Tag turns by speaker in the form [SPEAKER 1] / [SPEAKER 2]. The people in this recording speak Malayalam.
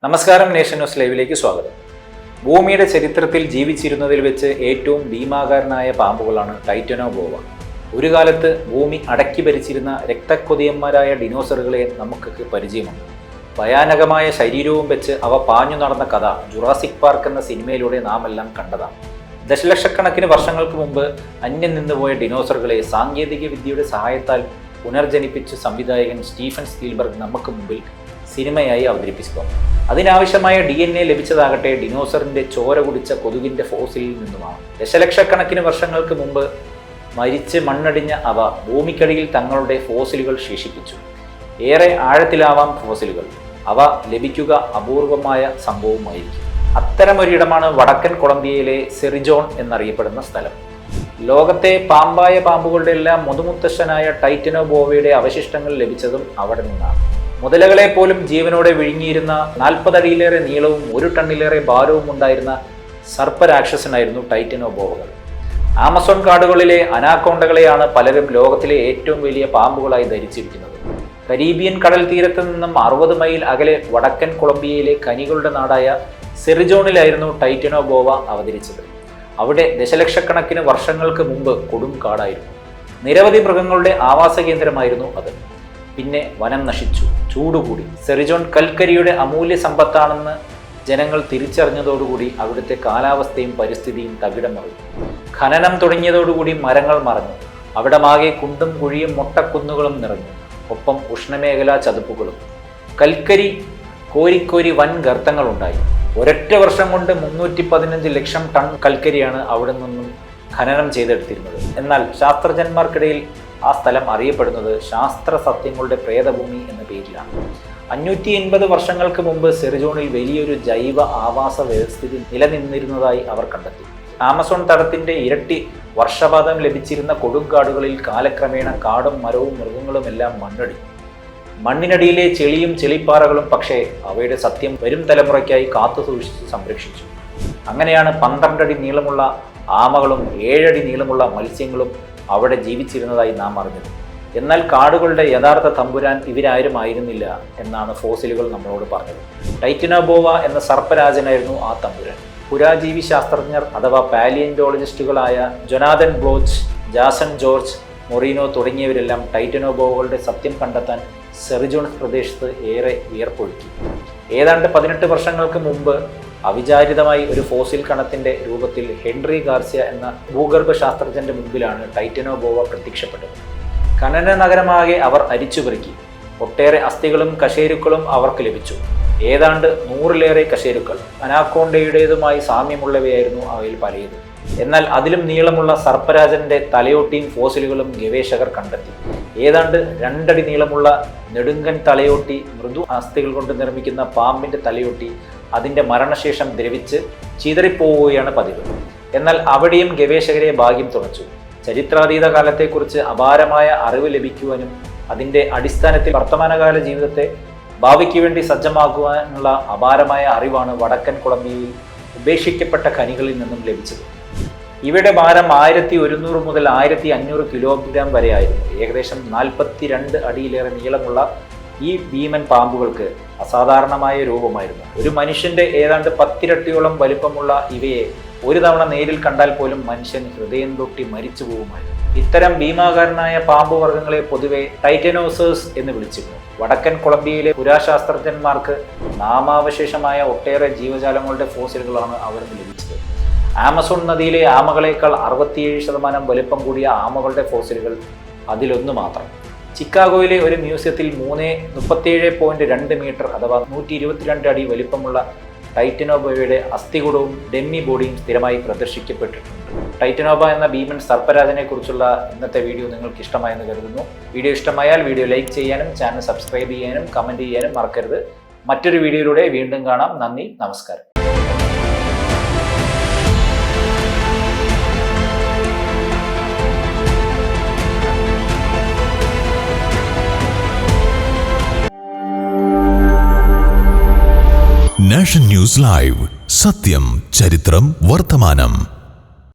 [SPEAKER 1] നമസ്കാരം, നേഷൻ ന്യൂസ് ലൈവിലേക്ക് സ്വാഗതം. ഭൂമിയുടെ ചരിത്രത്തിൽ ജീവിച്ചിരുന്നതിൽ വെച്ച് ഏറ്റവും ഭീമാകാരനായ പാമ്പുകളാണ് ടൈറ്റനോബോവ. ഒരു കാലത്ത് ഭൂമി അടക്കി ഭരിച്ചിരുന്ന രക്തക്കൊതിയന്മാരായ ഡിനോസറുകളെ നമുക്കൊക്കെ പരിചയമുണ്ട്. ഭയാനകമായ ശരീരവും വെച്ച് അവ പാഞ്ഞു നടന്ന കഥ ജുറാസിക് പാർക്ക് എന്ന സിനിമയിലൂടെ നാം എല്ലാം കണ്ടതാണ്. ദശലക്ഷക്കണക്കിന് വർഷങ്ങൾക്ക് മുമ്പ് അന്യം നിന്നുപോയ ഡിനോസറുകളെ സാങ്കേതിക വിദ്യയുടെ സഹായത്താൽ പുനർജനിപ്പിച്ച് സംവിധായകൻ സ്റ്റീഫൻ സ്പീൽബർഗ് നമുക്ക് മുമ്പിൽ സിനിമയായി അവതരിപ്പിച്ചു. അതിനാവശ്യമായ DNA ലഭിച്ചതാകട്ടെ ഡിനോസറിന്റെ ചോര കുടിച്ച കൊതുകിന്റെ ഫോസിലിൽ നിന്നുമാണ്. ദശലക്ഷക്കണക്കിന് വർഷങ്ങൾക്ക് മുമ്പ് മരിച്ച് മണ്ണടിഞ്ഞ അവ ഭൂമിക്കടിയിൽ തങ്ങളുടെ ഫോസിലുകൾ ശേഷിപ്പിച്ചു. ഏറെ ആഴത്തിലാവാം ഫോസിലുകൾ. അവ ലഭിക്കുക അപൂർവമായ സംഭവമായിരിക്കും. അത്തരമൊരിടമാണ് വടക്കൻ കൊളംബിയയിലെ സെറിജോൺ എന്നറിയപ്പെടുന്ന സ്ഥലം. ലോകത്തെ പാമ്പായ പാമ്പുകളുടെ എല്ലാം മുതുമുത്തശ്ശനായ ടൈറ്റനോബോവയുടെ അവശിഷ്ടങ്ങൾ ലഭിച്ചതും അവിടെ നിന്നാണ്. മുതലകളെ പോലും ജീവനോടെ വിഴുങ്ങിയിരുന്ന 40 അടിയിലേറെ നീളവും 1 ടണ്ണിലേറെ ഭാരവും ഉണ്ടായിരുന്ന സർപ്പരാക്ഷസനായിരുന്നു ടൈറ്റനോബോവകൾ. ആമസോൺ കാടുകളിലെ അനാക്കോണ്ടകളെയാണ് പലരും ലോകത്തിലെ ഏറ്റവും വലിയ പാമ്പുകളായി ധരിച്ചിരിക്കുന്നത്. കരീബിയൻ കടൽ തീരത്ത് നിന്നും 60 മൈൽ അകലെ വടക്കൻ കൊളംബിയയിലെ ഖനികളുടെ നാടായ സെറിജോണിലായിരുന്നു ടൈറ്റനോബോവ അവതരിച്ചത്. അവിടെ ദശലക്ഷക്കണക്കിന് വർഷങ്ങൾക്ക് മുമ്പ് കൊടും കാടായിരുന്നു. നിരവധി മൃഗങ്ങളുടെ ആവാസ കേന്ദ്രമായിരുന്നു അത്. പിന്നെ വനം നശിച്ചു, ചൂടുകൂടി. സെറിജോൺ കൽക്കരിയുടെ അമൂല്യ സമ്പത്താണെന്ന് ജനങ്ങൾ തിരിച്ചറിഞ്ഞതോടുകൂടി അവിടുത്തെ കാലാവസ്ഥയും പരിസ്ഥിതിയും തകിടം മറിഞ്ഞു. ഖനനം തുടങ്ങിയതോടുകൂടി മരങ്ങൾ മറഞ്ഞു. അവിടമാകെ കുണ്ടും കുഴിയും മൊട്ടക്കുന്നുകളും നിറഞ്ഞു. ഒപ്പം ഉഷ്ണമേഖലാ ചതുപ്പുകളും. കൽക്കരി കോരിക്കോരി വൻ ഗർത്തങ്ങളുണ്ടായി. ഒരൊറ്റ വർഷം കൊണ്ട് 315 ലക്ഷം ടൺ കൽക്കരിയാണ് അവിടെ നിന്നും ഖനനം ചെയ്തെടുത്തിരുന്നത്. എന്നാൽ ശാസ്ത്രജ്ഞന്മാർക്കിടയിൽ ആ സ്ഥലം അറിയപ്പെടുന്നത് ശാസ്ത്ര സത്യങ്ങളുടെ പ്രേതഭൂമി എന്ന പേരിലാണ്. 580 വർഷങ്ങൾക്ക് മുമ്പ് സെറിജോണിൽ വലിയൊരു ജൈവ ആവാസ വ്യവസ്ഥിതി നിലനിന്നിരുന്നതായി അവർ കണ്ടെത്തി. ആമസോൺ തടത്തിന്റെ ഇരട്ടി വർഷപാതം ലഭിച്ചിരുന്ന കൊടുങ്കാടുകളിൽ കാലക്രമേണ കാടും മരവും മൃഗങ്ങളും എല്ലാം മണ്ണടിഞ്ഞു. മണ്ണിനടിയിലെ ചെളിയും ചെളിപ്പാറകളും പക്ഷേ അവയുടെ സത്യം വരും തലമുറയ്ക്കായി കാത്തു സൂക്ഷിച്ച് സംരക്ഷിച്ചു. അങ്ങനെയാണ് 12 അടി നീളമുള്ള ആമകളും 7 അടി നീളമുള്ള മത്സ്യങ്ങളും അവിടെ ജീവിച്ചിരുന്നതായി നാം അറിഞ്ഞത്. എന്നാൽ കാടുകളുടെ യഥാർത്ഥ തമ്പുരാൻ ഇവരാരും ആയിരുന്നില്ല എന്നാണ് ഫോസിലുകൾ നമ്മളോട് പറഞ്ഞത്. ടൈറ്റനോബോവ എന്ന സർപ്പരാജനായിരുന്നു ആ തമ്പുരാൻ. പുരാജീവി ശാസ്ത്രജ്ഞർ അഥവാ പാലിയന്റോളജിസ്റ്റുകളായ Jonathan Bloch, Jason George Moreno തുടങ്ങിയവരെല്ലാം ടൈറ്റനോബോവകളുടെ സത്യം കണ്ടെത്താൻ സെറിജോൺ പ്രദേശത്ത് ഏറെ വിയർപ്പൊഴുക്കി. ഏതാണ്ട് 18 വർഷങ്ങൾക്ക് മുമ്പ് അവിചാരിതമായി ഒരു ഫോസിൽ കണത്തിന്റെ രൂപത്തിൽ ഹെൻറി ഗാർസിയ എന്ന ഭൂഗർഭ ശാസ്ത്രജ്ഞന്റെ മുൻപിലാണ് ടൈറ്റനോബോവ പ്രത്യക്ഷപ്പെട്ടത്. ഖനന നഗരമാകെ അവർ അരിച്ചുപെറുക്കി. ഒട്ടേറെ അസ്ഥികളും കശേരുക്കളും അവർക്ക് ലഭിച്ചു. ഏതാണ്ട് 100-ലേറെ കശേരുക്കൾ. അനാക്കോണ്ടയുടേതുമായി സാമ്യമുള്ളവയായിരുന്നു അവയിൽ പലതും. എന്നാൽ അതിലും നീളമുള്ള സർപ്പരാജന്റെ തലയോട്ടിയും ഫോസിലുകളും ഗവേഷകർ കണ്ടെത്തി. ഏതാണ്ട് 2 അടി നീളമുള്ള നെടുങ്കൻ തലയോട്ടി, മൃദു അസ്ഥികൾ കൊണ്ട് നിർമ്മിക്കുന്ന പാമ്പിന്റെ തലയോട്ടി അതിന്റെ മരണശേഷം ദ്രവിച്ച് ചിതറിപ്പോവുകയാണ് പതിവ്. എന്നാൽ അവിടെയും ഗവേഷകരെ ഭാഗ്യം തുണച്ചു. ചരിത്രാതീത കാലത്തെക്കുറിച്ച് അപാരമായ അറിവ് ലഭിക്കുവാനും അതിന്റെ അടിസ്ഥാനത്തിൽ വർത്തമാനകാല ജീവിതത്തെ ഭാവിക്ക് വേണ്ടി സജ്ജമാക്കുവാനുള്ള അപാരമായ അറിവാണ് വടക്കൻ കൊളംബിയയിൽ ഉപേക്ഷിക്കപ്പെട്ട ഖനികളിൽ നിന്നും ലഭിച്ചത്. ഇവയുടെ ഭാരം 1100 മുതൽ 1500 കിലോഗ്രാം വരെ ആയിരുന്നു. ഏകദേശം 42 അടിയിലേറെ നീളമുള്ള ഈ ഭീമൻ പാമ്പുകൾക്ക് അസാധാരണമായ രൂപമായിരുന്നു. ഒരു മനുഷ്യന്റെ ഏതാണ്ട് 10 ഇരട്ടിയോളം വലിപ്പമുള്ള ഇവയെ ഒരു തവണ നേരിൽ കണ്ടാൽ പോലും മനുഷ്യൻ ഹൃദയം തൊട്ടി മരിച്ചു പോകുമായിരുന്നു. ഇത്തരം ഭീമാകാരനായ പാമ്പ് വർഗ്ഗങ്ങളെ പൊതുവെ ടൈറ്റനോസേഴ്സ് എന്ന് വിളിച്ചിരുന്നു. വടക്കൻ കൊളംബിയയിലെ പുരാശാസ്ത്രജ്ഞന്മാർക്ക് നാമാവശേഷമായ ഒട്ടേറെ ജീവജാലങ്ങളുടെ ഫോസിലുകളാണ് അവർക്ക് ലഭിച്ചത്. ആമസോൺ നദിയിലെ ആമകളേക്കാൾ 67% വലിപ്പം കൂടിയ ആമകളുടെ ഫോസിലുകൾ അതിലൊന്നു മാത്രം. ചിക്കാഗോയിലെ ഒരു മ്യൂസിയത്തിൽ 37.2 മീറ്റർ അഥവാ 122 അടി വലിപ്പമുള്ള ടൈറ്റനോബോവയുടെ അസ്ഥികൂടവും ഡെമ്മി ബോഡിയും സ്ഥിരമായി പ്രദർശിക്കപ്പെട്ടിട്ടുണ്ട്. ടൈറ്റനോബ എന്ന ഭീമൻ സർപ്പരാജനെ കുറിച്ചുള്ള ഇന്നത്തെ വീഡിയോ നിങ്ങൾക്ക് ഇഷ്ടമായെന്ന് കരുതുന്നു. വീഡിയോ ഇഷ്ടമായാൽ വീഡിയോ ലൈക്ക് ചെയ്യാനും ചാനൽ സബ്സ്ക്രൈബ് ചെയ്യാനും കമൻറ്റ് ചെയ്യാനും മറക്കരുത്. മറ്റൊരു വീഡിയോയിലൂടെ വീണ്ടും കാണാം. നന്ദി, നമസ്കാരം.
[SPEAKER 2] നാഷൻ ന്യൂസ് ലൈവ്, സത്യം, ചരിത്രം, വർത്തമാനം.